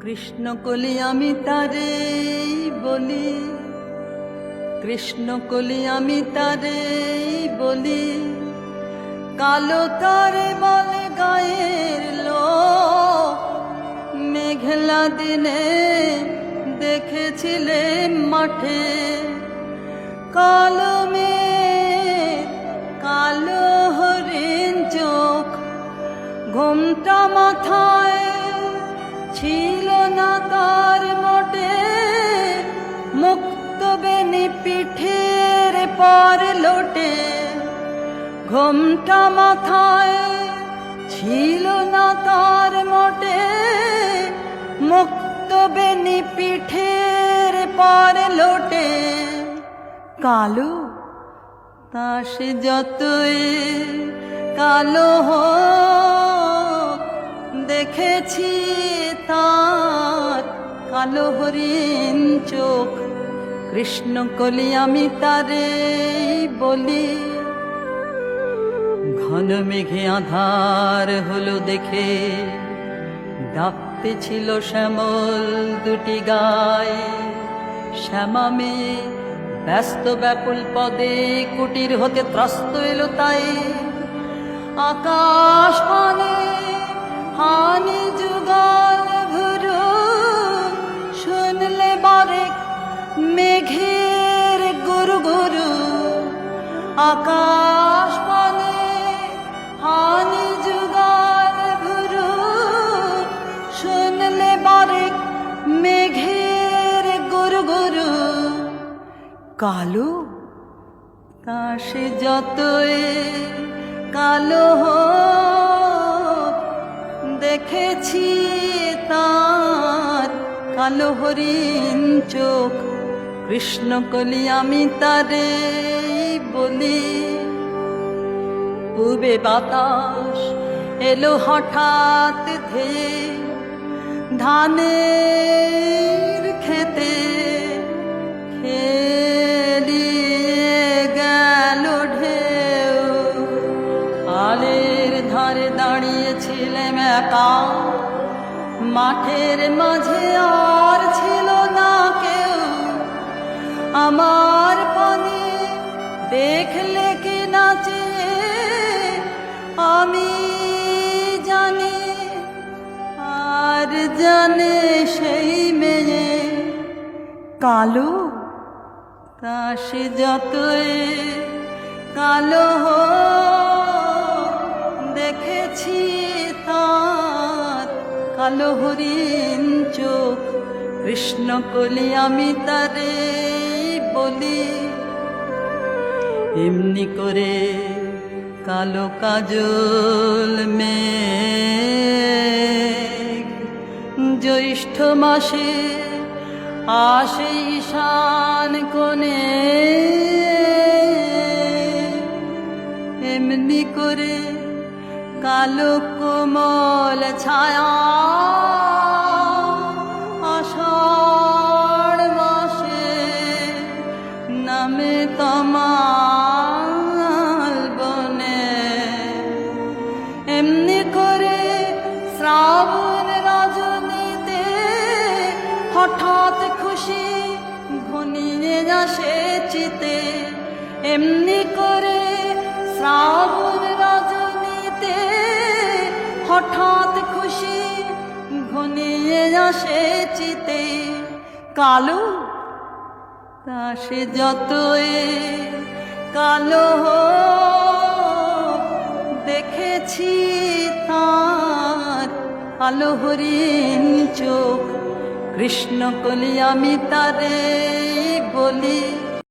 কৃষ্ণ কলি আমি তারে বলি, কৃষ্ণ কলি আমি তারে বলি, কালো তারে বলে গায়ের লোক। মেঘলা দিনে দেখেছিলে মাঠে, কালো মেঘ কালো হরিণ চোখ। ঘোমটা মাথায় ছিল না তার মোটে, মুক্ত বেনি পিঠের পর লোটে। ঘোমটা মাথায় ছিল না তার মোটে, মুক্ত বেনি পিঠের পর লোটে। কালো তা সে যতই কালো হোক, দেখেছি তার কালো হরিণ চোখ। কৃষ্ণ কলি আমি তারে বলি। ঘন মেঘে আধার হলো দেখে, ডাকতে ছিল শ্যামল দুটি গায়। শ্যামা মেয়ে ব্যস্ত ব্যাকুল পদে কুটির হতে ত্রস্ত এলো তাই। আকাশ পানে হানি যুগল ভুরু, শুনলে বারেক মেঘের গুরু গুরু। আকাশ পানে হানি যুগল ভুরু, শুনলে বারেক মেঘের গুরু গুরু। কালো তা সে যতই কালো হোক, দেখেছি তার কালো হরিণ চোখ। কৃষ্ণ কলি আমি তারে বলি। পূবে বাতাস এলো হঠাৎ ধেয়ে, ধানের খেতে খেলিয়ে গেল ঢেউ। খালের ধারে দাঁড়িয়েছিলাম একা, মাঠের মাঝে আর ছিল না কেউ। আমার পানে দেখলে কি নাচে, আমি জানি আর জানে সেই মেয়ে। কালো তা সে যতই কালো হোক, দেখেছি তার কালো হরিণ চোখ। কৃষ্ণ কলি আমি তারে বলি। এমনি করে কালো কাজল মেঘ জ্যৈষ্ঠ মাসে আসে ঈশান কোণে। এমনি করে কালো কোমল ছায়া আষাঢ় মাসে নামে তমাল বনে। এমনি করে শ্রাবণ রজনীতে হঠাৎ খুশি ঘনিয়ে আসে চিতে। এমনি করে শ্রাবণ রজনীতে হঠাৎ খুশি ঘনিয়ে আসে চিতে। কালো তা সে যতই কালো হোক, দেখেছি তার কালো হরিণ চোখ। কৃষ্ণ কলি আমি তারে বলি।